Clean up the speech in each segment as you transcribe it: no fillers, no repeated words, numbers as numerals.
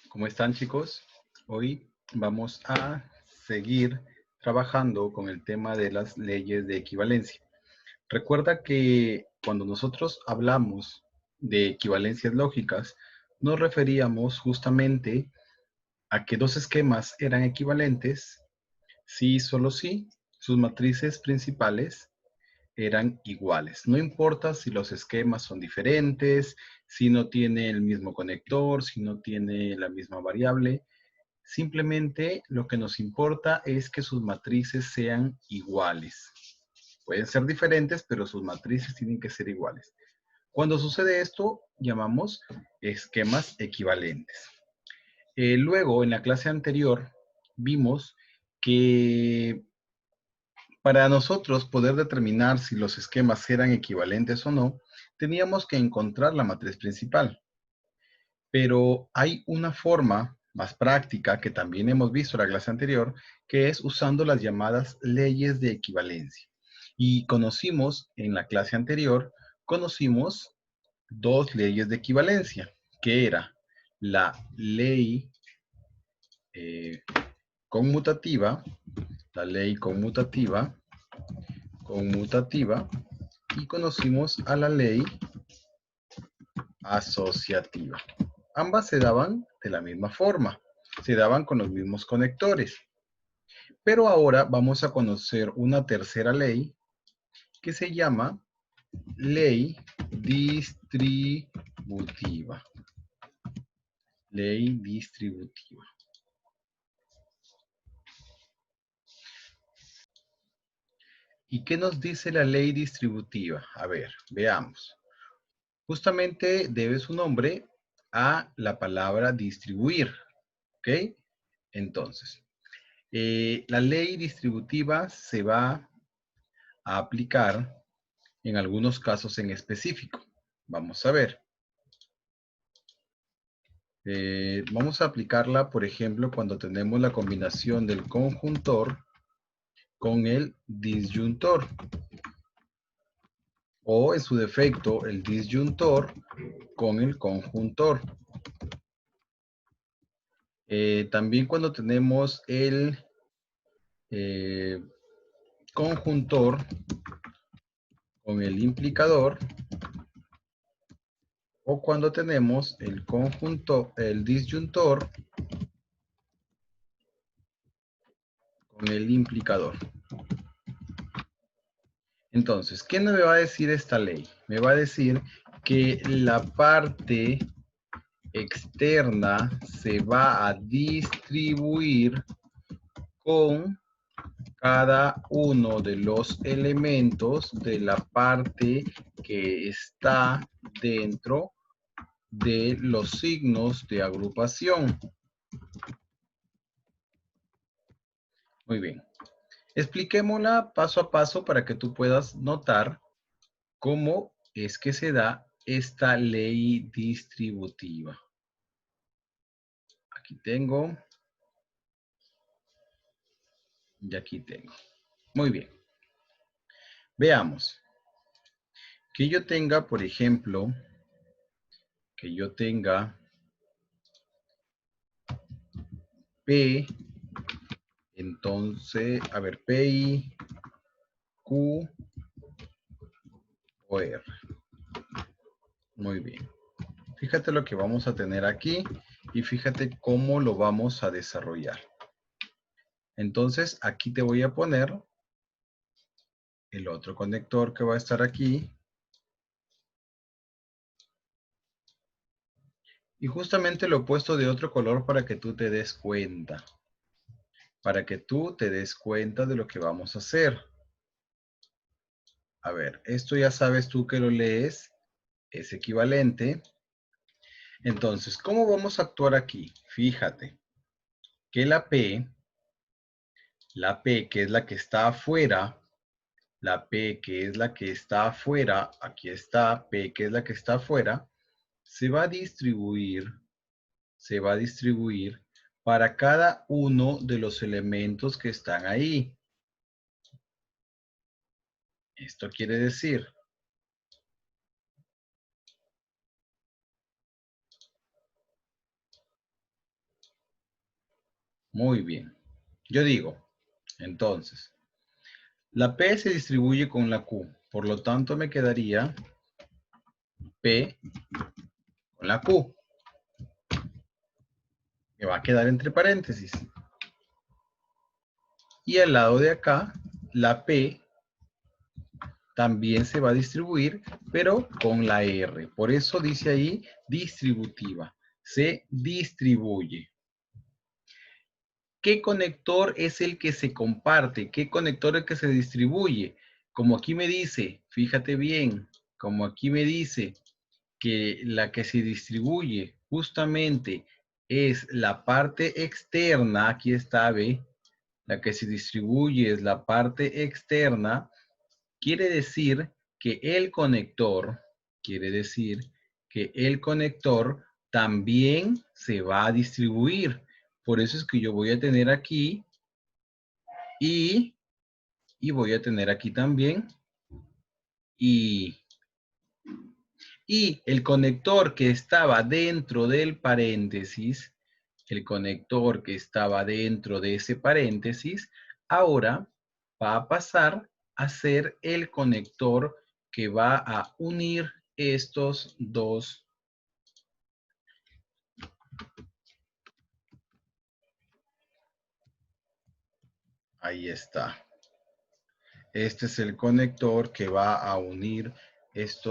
¿Cómo están, chicos? Hoy vamos a seguir trabajando con el tema de las leyes de equivalencia. Recuerda que cuando nosotros hablamos de equivalencias lógicas, nos referíamos justamente a que dos esquemas eran equivalentes si y solo si sus matrices principales eran iguales. No importa si los esquemas son diferentes, si no tiene el mismo conector, si no tiene la misma variable. Simplemente lo que nos importa es que sus matrices sean iguales. Pueden ser diferentes, pero sus matrices tienen que ser iguales. Cuando sucede esto, llamamos esquemas equivalentes. Luego, en la clase anterior, vimos que para nosotros poder determinar si los esquemas eran equivalentes o no, teníamos que encontrar la matriz principal. Pero hay una forma más práctica que también hemos visto en la clase anterior, que es usando las llamadas leyes de equivalencia. Y conocimos en la clase anterior, conocimos dos leyes de equivalencia, que era la ley eh, conmutativa, la ley conmutativa, y conocimos a la ley asociativa. Ambas se daban de la misma forma, se daban con los mismos conectores. Pero ahora vamos a conocer una tercera ley que se llama ley distributiva. Ley distributiva. ¿Y qué nos dice la ley distributiva? A ver, veamos. Justamente debe su nombre a la palabra distribuir, ¿ok? Entonces, la ley distributiva se va a aplicar en algunos casos en específico. Vamos a ver. Vamos a aplicarla, por ejemplo, cuando tenemos la combinación del conjuntor con el disyuntor. O en su defecto, el disyuntor con el conjuntor. También cuando tenemos el conjuntor con el implicador. O cuando tenemos el disyuntor con el implicador. Entonces, ¿qué me va a decir esta ley? Me va a decir que la parte externa se va a distribuir con cada uno de los elementos de la parte que está dentro de los signos de agrupación. Muy bien. Expliquémosla paso a paso para que tú puedas notar cómo es que se da esta ley distributiva. Aquí tengo. Y aquí tengo. Muy bien. Veamos. Que yo tenga, por ejemplo, que yo tenga P, entonces, a ver, P, I, Q o R. Muy bien. Fíjate lo que vamos a tener aquí y fíjate cómo lo vamos a desarrollar. Entonces, aquí te voy a poner el otro conector que va a estar aquí. Y justamente lo he puesto de otro color para que tú te des cuenta. Para que tú te des cuenta de lo que vamos a hacer. A ver, esto ya sabes tú que lo lees. Es equivalente. Entonces, ¿cómo vamos a actuar aquí? Fíjate que la P que es la que está afuera, la P que es la que está afuera, aquí está, P que es la que está afuera, se va a distribuir para cada uno de los elementos que están ahí. Esto quiere decir Muy bien. Yo digo, entonces, la P se distribuye con la Q. Por lo tanto, me quedaría P con la Q. Me va a quedar entre paréntesis. Y al lado de acá, la P también se va a distribuir, pero con la R. Por eso dice ahí distributiva. Se distribuye. ¿Qué conector es el que se comparte? ¿Qué conector es el que se distribuye? Como aquí me dice, fíjate bien, como aquí me dice que la que se distribuye justamente es la parte externa, aquí está, ¿ve? La que se distribuye es la parte externa, quiere decir que el conector, quiere decir que el conector también se va a distribuir. Por eso es que yo voy a tener aquí y, voy a tener aquí también y. Y el conector que estaba dentro del paréntesis, el conector que estaba dentro de ese paréntesis, ahora va a pasar a ser el conector que va a unir estos dos. Ahí está. Este es el conector que va a unir este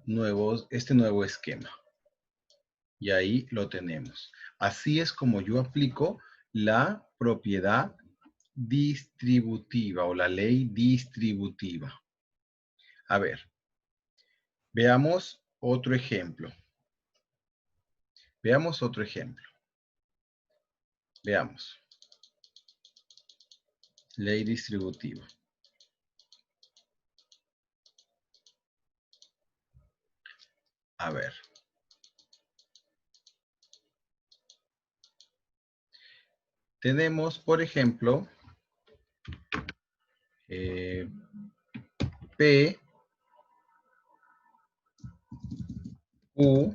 nuevo esquema. Y ahí lo tenemos. Así es como yo aplico la propiedad distributiva o la ley distributiva. A ver, veamos otro ejemplo. Veamos otro ejemplo. Veamos. Ley distributiva. A ver. Tenemos, por ejemplo, P, U,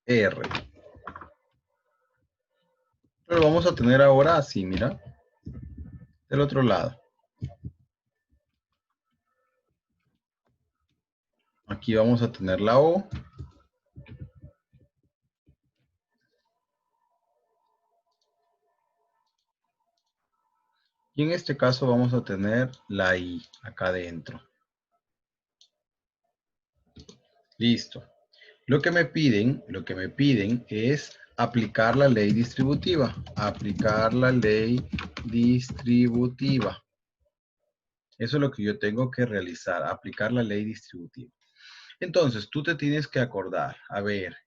R. Lo vamos a tener ahora así, mira. Del otro lado. Aquí vamos a tener la O. Y en este caso vamos a tener la I acá adentro. Listo. Lo que me piden es aplicar la ley distributiva. Aplicar la ley distributiva. Eso es lo que yo tengo que realizar, aplicar la ley distributiva. Entonces, tú te tienes que acordar, a ver,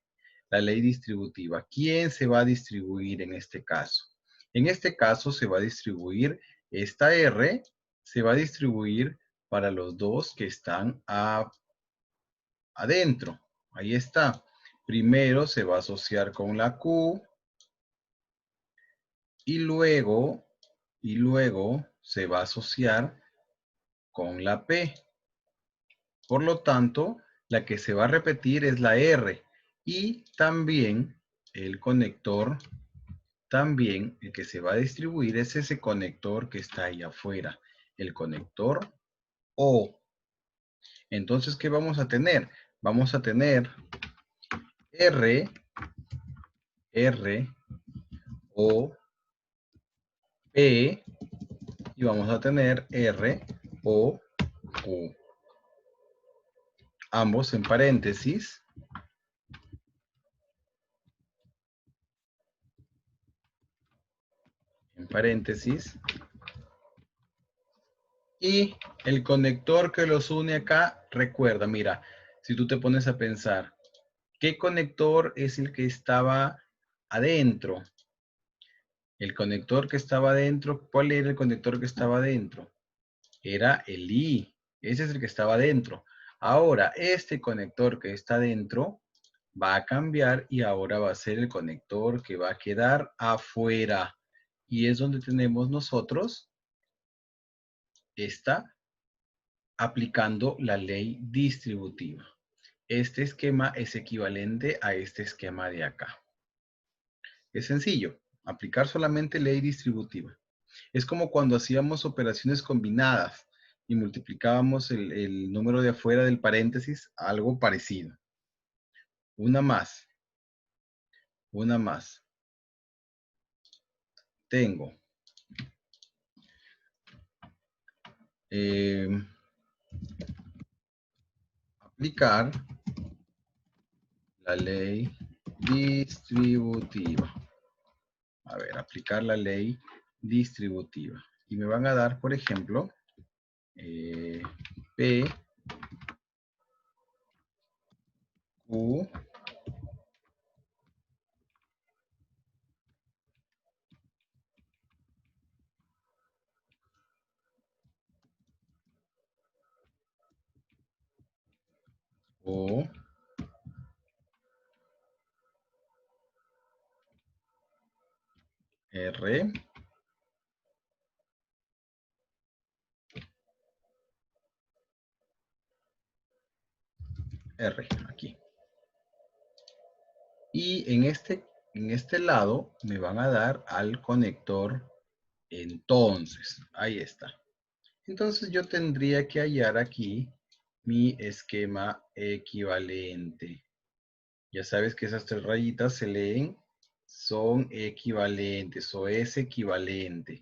la ley distributiva. ¿Quién se va a distribuir en este caso? En este caso se va a distribuir esta R, se va a distribuir para los dos que están adentro. Ahí está. Primero se va a asociar con la Q y luego se va a asociar con la P. Por lo tanto, la que se va a repetir es la R. Y también el conector, también el que se va a distribuir es ese conector que está ahí afuera. El conector O. Entonces, ¿qué vamos a tener? Vamos a tener R, O, P y vamos a tener R, O, Q. Ambos en paréntesis. En paréntesis. Y el conector que los une acá, recuerda, mira, si tú te pones a pensar, ¿qué conector es el que estaba adentro? El conector que estaba adentro, ¿cuál era el conector que estaba adentro? Era el I. Ese es el que estaba adentro. Ahora, este conector que está adentro va a cambiar y ahora va a ser el conector que va a quedar afuera. Y es donde tenemos nosotros esta aplicando la ley distributiva. Este esquema es equivalente a este esquema de acá. Es sencillo. aplicar solamente ley distributiva. Es como cuando hacíamos operaciones combinadas y multiplicábamos el número de afuera del paréntesis, algo parecido. Una más. Una más. Tengo aplicar la ley distributiva. A ver, aplicar la ley distributiva. Y me van a dar, por ejemplo, P, Q, O, R, R, aquí. Y en este lado me van a dar al conector entonces. Ahí está. Entonces yo tendría que hallar aquí mi esquema equivalente. Ya sabes que esas tres rayitas se leen, son equivalentes o es equivalente.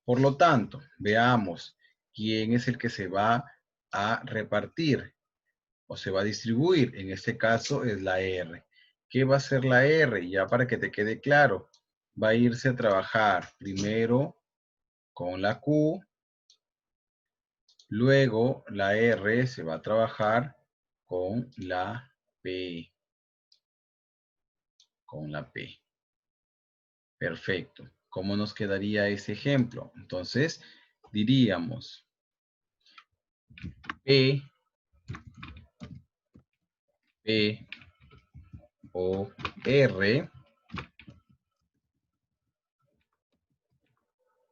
Por lo tanto, veamos quién es el que se va a repartir o se va a distribuir. En este caso es la R. ¿Qué va a hacer la R? Ya para que te quede claro, va a irse a trabajar primero con la Q, luego la R se va a trabajar con la P. Con la P. Perfecto. ¿Cómo nos quedaría ese ejemplo? Entonces, diríamos P, P o R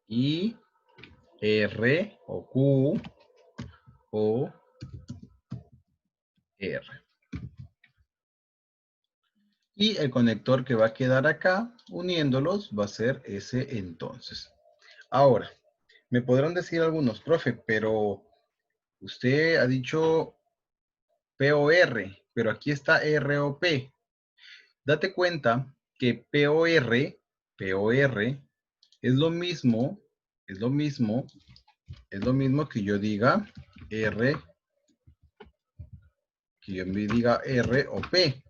y R o Q o R. Y el conector que va a quedar acá, uniéndolos, va a ser ese entonces. Ahora, me podrán decir algunos, profe, pero usted ha dicho P o R, pero aquí está R o P. Date cuenta que POR es lo mismo, es lo mismo, es lo mismo que yo diga R, que yo me diga R o P.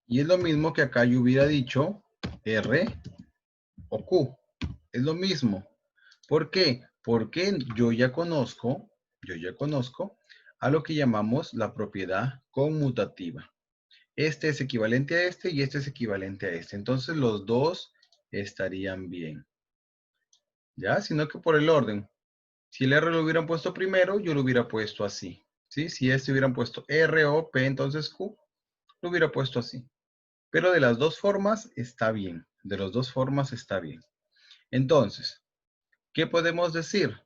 Y es lo mismo que acá yo hubiera dicho R o Q. Es lo mismo. ¿Por qué? Porque yo ya conozco a lo que llamamos la propiedad conmutativa. Este es equivalente a este y este es equivalente a este. Entonces los dos estarían bien. ¿Ya? Sino que por el orden. Si el R lo hubieran puesto primero, yo lo hubiera puesto así. ¿Sí? Si este hubieran puesto R o P, entonces Q, lo hubiera puesto así. Pero de las dos formas está bien. De las dos formas está bien. Entonces, ¿qué podemos decir?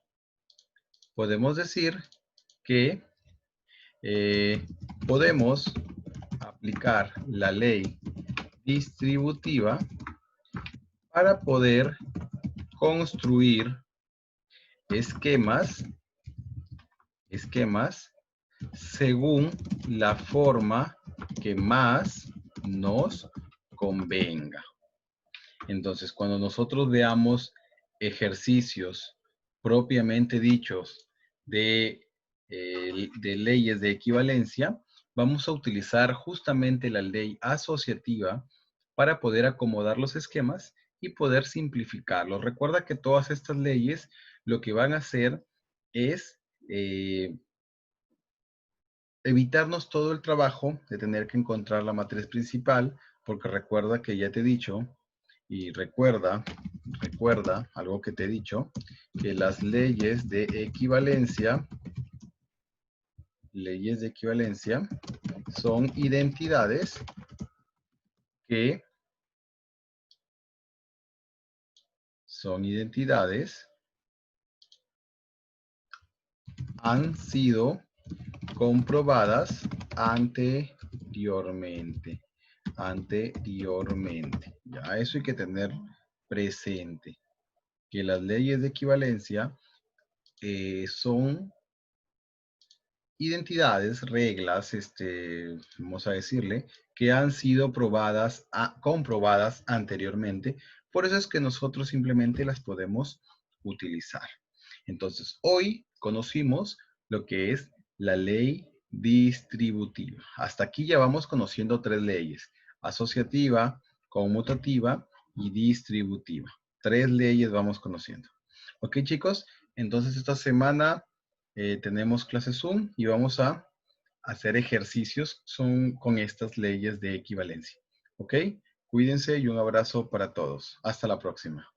Podemos decir que podemos aplicar la ley distributiva para poder construir esquemas según la forma que más nos convenga. Entonces, cuando nosotros veamos ejercicios propiamente dichos de leyes de equivalencia, vamos a utilizar justamente la ley asociativa para poder acomodar los esquemas y poder simplificarlos. Recuerda que todas estas leyes lo que van a hacer es evitarnos todo el trabajo de tener que encontrar la matriz principal, porque recuerda que ya te he dicho, y recuerda algo que te he dicho, que las leyes de equivalencia son identidades que han sido comprobadas anteriormente. anteriormente. Ya, eso hay que tener presente, que las leyes de equivalencia son identidades, reglas, vamos a decirle, que han sido comprobadas anteriormente. Por eso es que nosotros simplemente las podemos utilizar. Entonces, hoy conocimos lo que es la ley distributiva. Hasta aquí ya vamos conociendo tres leyes: asociativa, conmutativa y distributiva. Tres leyes vamos conociendo. Ok, chicos, entonces esta semana tenemos clase Zoom y vamos a hacer ejercicios con estas leyes de equivalencia. ¿Ok? Cuídense y un abrazo para todos. Hasta la próxima.